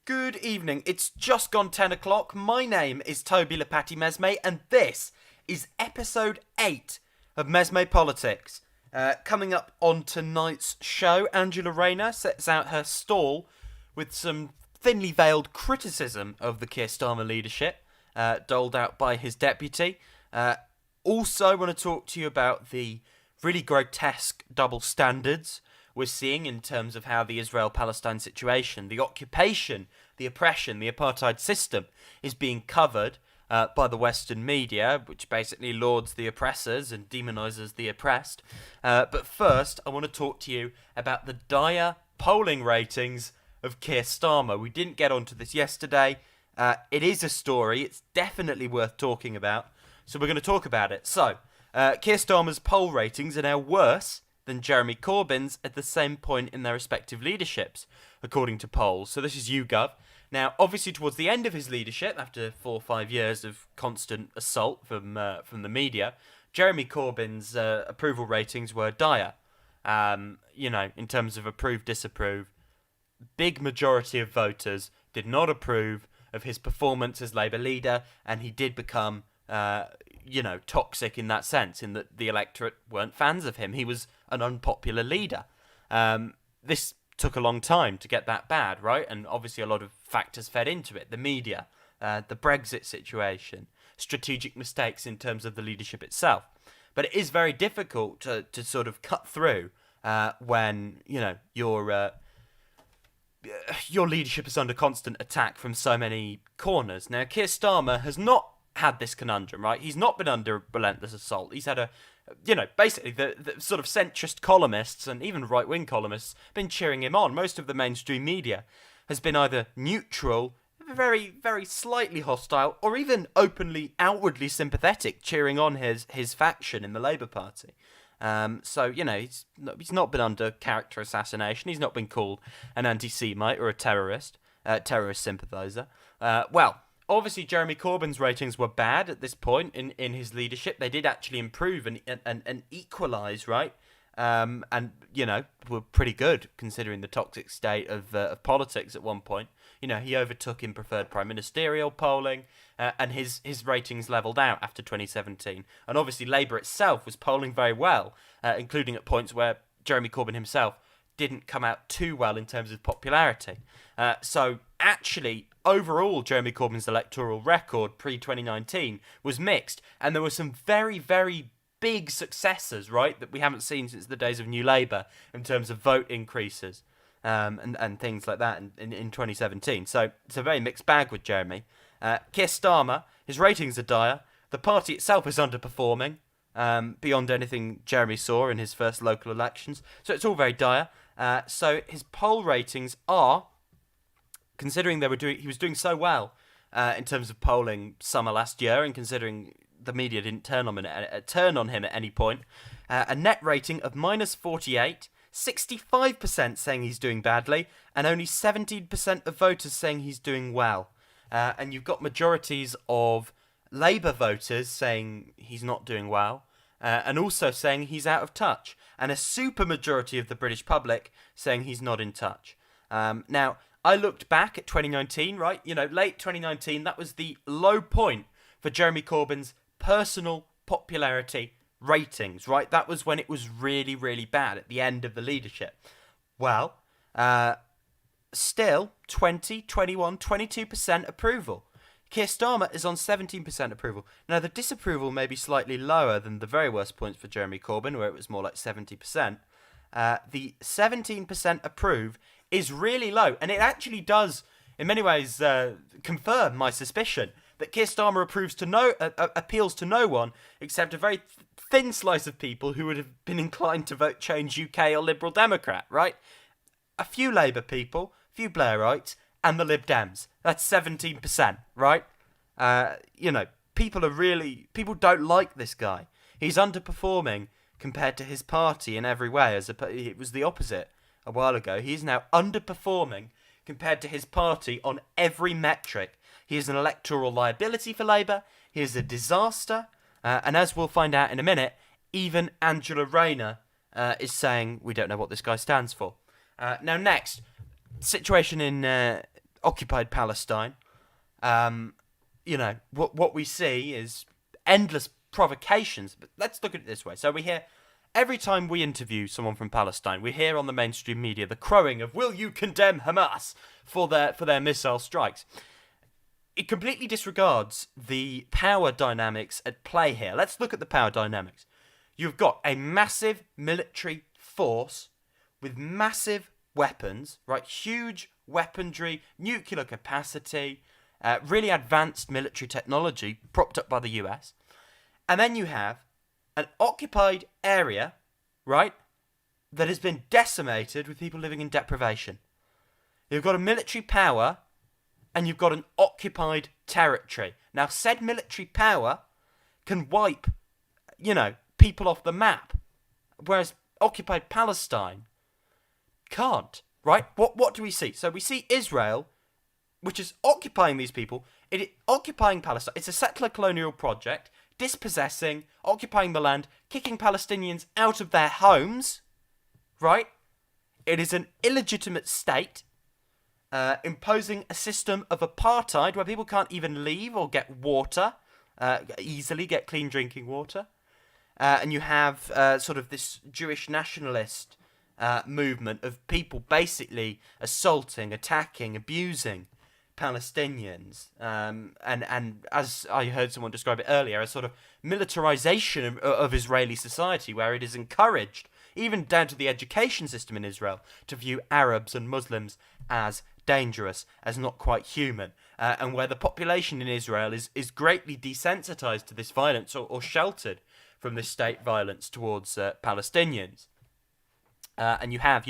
Good evening. It's just gone 10 o'clock. My name is Toby Lepati Mesme, and this is episode 8 of MesmePolitics. Coming up on tonight's show, Angela Rayner sets out her stall with some thinly veiled criticism of the Keir Starmer leadership, doled out by his deputy. Also want to talk to you about the really grotesque double standards we're seeing in terms of how the Israel-Palestine situation, the occupation, the oppression, the apartheid system is being covered by the Western media, which basically lauds the oppressors and demonises the oppressed. But first, I want to talk to you about the dire polling ratings of Keir Starmer. We didn't get onto this yesterday. It is a story. It's definitely worth talking about. So we're going to talk about it. So, Keir Starmer's poll ratings are now worse than Jeremy Corbyn's at the same point in their respective leaderships, according to polls. So this is YouGov. Now, obviously, towards the end of his leadership, after 4 or 5 years of constant assault from the media, Jeremy Corbyn's approval ratings were dire. In terms of approve, disapprove, big majority of voters did not approve of his performance as Labour leader, and he did become toxic in that sense, in that the electorate weren't fans of him. He was an unpopular leader. This took a long time to get that bad, right? And obviously a lot of factors fed into it. The media, the Brexit situation, strategic mistakes in terms of the leadership itself. But it is very difficult to sort of cut through when, your leadership is under constant attack from so many corners. Now, Keir Starmer has not had this conundrum, right? He's not been under relentless assault. He's had basically the sort of centrist columnists and even right-wing columnists been cheering him on. Most of the mainstream media has been either neutral, very, very slightly hostile, or even openly, outwardly sympathetic, cheering on his faction in the Labour Party. He's not been under character assassination. He's not been called an anti-Semite or a terrorist sympathiser. Obviously, Jeremy Corbyn's ratings were bad at this point in his leadership. They did actually improve and equalise, right? Were pretty good considering the toxic state of politics at one point. He overtook in preferred prime ministerial polling, and his ratings levelled out after 2017. And obviously, Labour itself was polling very well, including at points where Jeremy Corbyn himself didn't come out too well in terms of popularity. So actually, overall, Jeremy Corbyn's electoral record pre-2019 was mixed, and there were some very, very big successes, right, that we haven't seen since the days of New Labour in terms of vote increases and things like that in 2017. So it's a very mixed bag with Jeremy. Keir Starmer, his ratings are dire. The party itself is underperforming beyond anything Jeremy saw in his first local elections. So it's all very dire. So his poll ratings are, considering he was doing so well in terms of polling summer last year, and considering the media didn't turn on him at any point, a net rating of -48, 65% saying he's doing badly, and only 17% of voters saying he's doing well. And you've got majorities of Labour voters saying he's not doing well, and also saying he's out of touch, and a super majority of the British public saying he's not in touch. Now, I looked back at 2019, right? Late 2019, that was the low point for Jeremy Corbyn's personal popularity ratings, right? That was when it was really, really bad at the end of the leadership. Well, still 20, 21, 22% approval. Keir Starmer is on 17% approval. Now, the disapproval may be slightly lower than the very worst points for Jeremy Corbyn, where it was more like 70%. The 17% approve is really low, and it actually does, in many ways, confirm my suspicion that Keir Starmer appeals to no one except a very thin slice of people who would have been inclined to vote Change UK or Liberal Democrat, right? A few Labour people, a few Blairites, and the Lib Dems. That's 17%, right? People don't like this guy. He's underperforming compared to his party in every way. It was the opposite a while ago. He is now underperforming compared to his party on every metric. He is an electoral liability for Labour. He is a disaster. And as we'll find out in a minute, even Angela Rayner is saying we don't know what this guy stands for. Now, next, situation in occupied Palestine, what we see is endless provocations. But let's look at it this way. So we hear, every time we interview someone from Palestine, we hear on the mainstream media the crowing of, will you condemn Hamas for their missile strikes? It completely disregards the power dynamics at play here. Let's look at the power dynamics. You've got a massive military force with massive weapons, right? Huge weaponry, nuclear capacity, really advanced military technology propped up by the US. And then you have an occupied area, right, that has been decimated with people living in deprivation. You've got a military power and you've got an occupied territory. Now, said military power can wipe, people off the map, whereas occupied Palestine can't, right? What do we see? So we see Israel, which is occupying these people, occupying Palestine. It's a settler colonial project, dispossessing, occupying the land, kicking Palestinians out of their homes, right? It is an illegitimate state, imposing a system of apartheid where people can't even leave or get water, easily get clean drinking water. And you have sort of this Jewish nationalist movement of people basically assaulting, attacking, abusing Palestinians, and as I heard someone describe it earlier, a sort of militarization of Israeli society, where it is encouraged, even down to the education system in Israel, to view Arabs and Muslims as dangerous, as not quite human, and where the population in Israel is greatly desensitized to this violence or sheltered from this state violence towards Palestinians. And you have,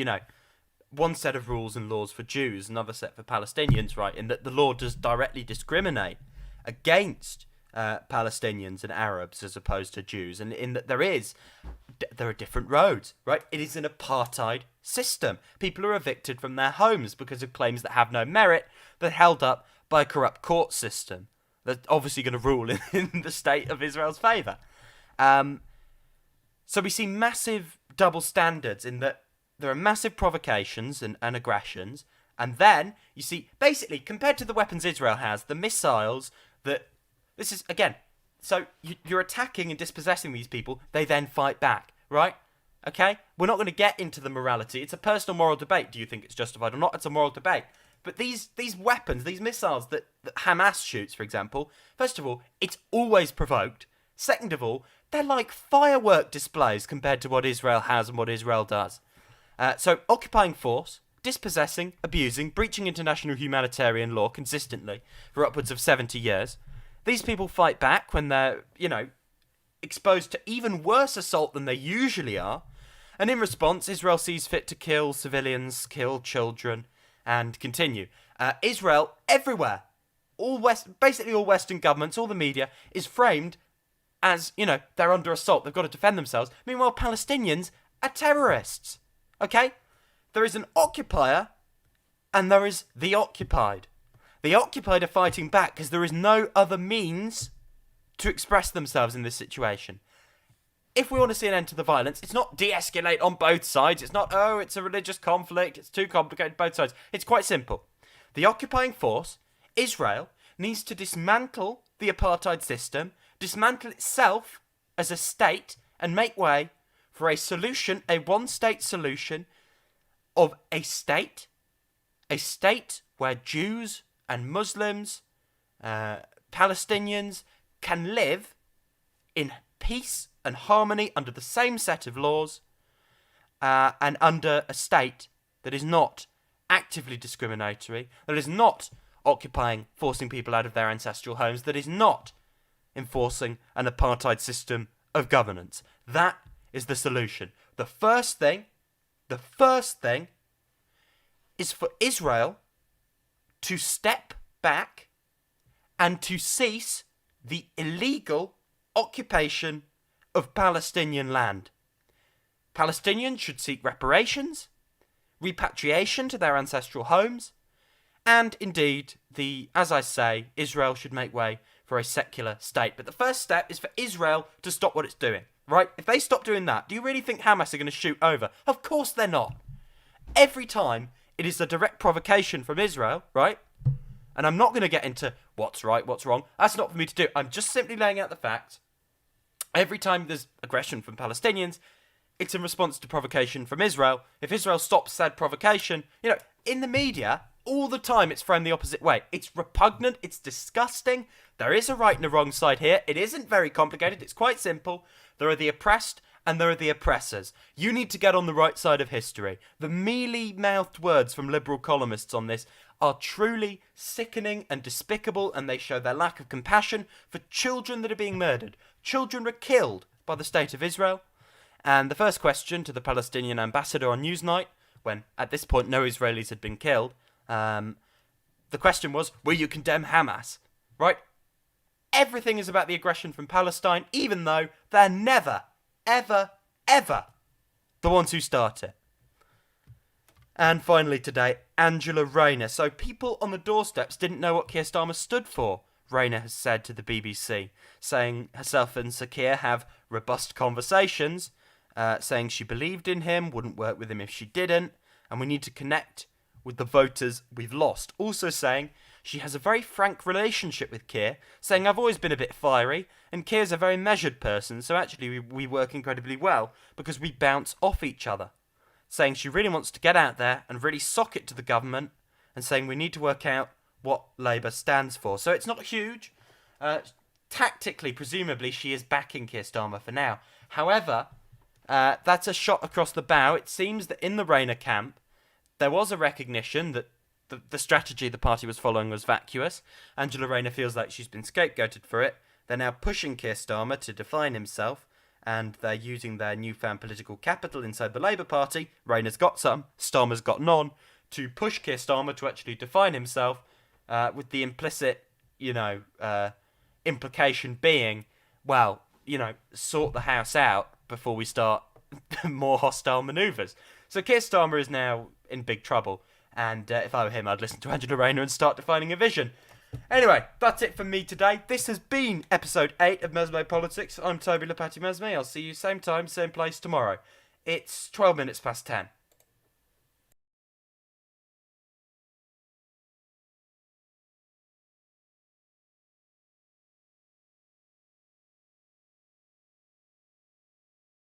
one set of rules and laws for Jews, another set for Palestinians, right? In that the law does directly discriminate against Palestinians and Arabs as opposed to Jews, and in that there are different roads, right? It is an apartheid system. People are evicted from their homes because of claims that have no merit, that are held up by a corrupt court system that's obviously going to rule in the state of Israel's favour. So we see massive double standards in that there are massive provocations and aggressions, and then you see, basically, compared to the weapons Israel has, the missiles that... This is, again, so you're attacking and dispossessing these people, they then fight back, right? Okay? We're not going to get into the morality. It's a personal moral debate. Do you think it's justified or not? It's a moral debate. But these weapons, these missiles that Hamas shoots, for example, first of all, it's always provoked. Second of all, they're like firework displays compared to what Israel has and what Israel does. So, occupying force, dispossessing, abusing, breaching international humanitarian law consistently for upwards of 70 years. These people fight back when they're, exposed to even worse assault than they usually are. And in response, Israel sees fit to kill civilians, kill children, and continue. Israel, everywhere, basically all Western governments, all the media, is framed as, they're under assault. They've got to defend themselves. Meanwhile, Palestinians are terrorists. Okay? There is an occupier, and there is the occupied. The occupied are fighting back because there is no other means to express themselves in this situation. If we want to see an end to the violence, it's not de-escalate on both sides. It's not, it's a religious conflict. It's too complicated, both sides. It's quite simple. The occupying force, Israel, needs to dismantle the apartheid system, dismantle itself as a state, and make way for a solution, a one-state solution of a state where Jews and Muslims, Palestinians can live in peace and harmony under the same set of laws, and under a state that is not actively discriminatory, that is not occupying, forcing people out of their ancestral homes, that is not enforcing an apartheid system of governance. That is the solution. The first thing is for Israel to step back and to cease the illegal occupation of Palestinian land. Palestinians should seek reparations, repatriation to their ancestral homes, and indeed, as I say, Israel should make way for a secular state. But the first step is for Israel to stop what it's doing, right? If they stop doing that, do you really think Hamas are going to shoot over? Of course they're not. Every time it is a direct provocation from Israel, right? And I'm not going to get into what's right, what's wrong. That's not for me to do. I'm just simply laying out the fact. Every time there's aggression from Palestinians, it's in response to provocation from Israel. If Israel stops said provocation, in the media, all the time it's framed the opposite way. It's repugnant, it's disgusting. There is a right and a wrong side here. It isn't very complicated, it's quite simple. There are the oppressed and there are the oppressors. You need to get on the right side of history. The mealy-mouthed words from liberal columnists on this are truly sickening and despicable, and they show their lack of compassion for children that are being murdered. Children were killed by the state of Israel. And the first question to the Palestinian ambassador on Newsnight, when at this point no Israelis had been killed, the question was, will you condemn Hamas? Right? Everything is about the aggression from Palestine, even though they're never, ever, ever the ones who start it. And finally today, Angela Rayner. So people on the doorsteps didn't know what Keir Starmer stood for, Rayner has said to the BBC, saying herself and Sir Keir have robust conversations, saying she believed in him, wouldn't work with him if she didn't, and we need to connect with the voters we've lost. Also saying she has a very frank relationship with Keir, saying I've always been a bit fiery, and Keir's a very measured person, so actually we work incredibly well because we bounce off each other. Saying she really wants to get out there and really sock it to the government, and saying we need to work out what Labour stands for. So it's not huge. Tactically, presumably, she is backing Keir Starmer for now. However, that's a shot across the bow. It seems that in the Rayner camp, there was a recognition that the strategy the party was following was vacuous. Angela Rayner feels like she's been scapegoated for it. They're now pushing Keir Starmer to define himself, and they're using their newfound political capital inside the Labour Party. Rayner's got some, Starmer's got none, to push Keir Starmer to actually define himself, with the implicit, implication being, sort the house out before we start more hostile manoeuvres. So Keir Starmer is now in big trouble, and if I were him, I'd listen to Angela Rayner and start defining a vision. Anyway, that's it from me today. This has been episode 8 of MesmePolitics. I'm Toby Lepati Mesme. I'll see you same time, same place tomorrow. It's 12 minutes past 10.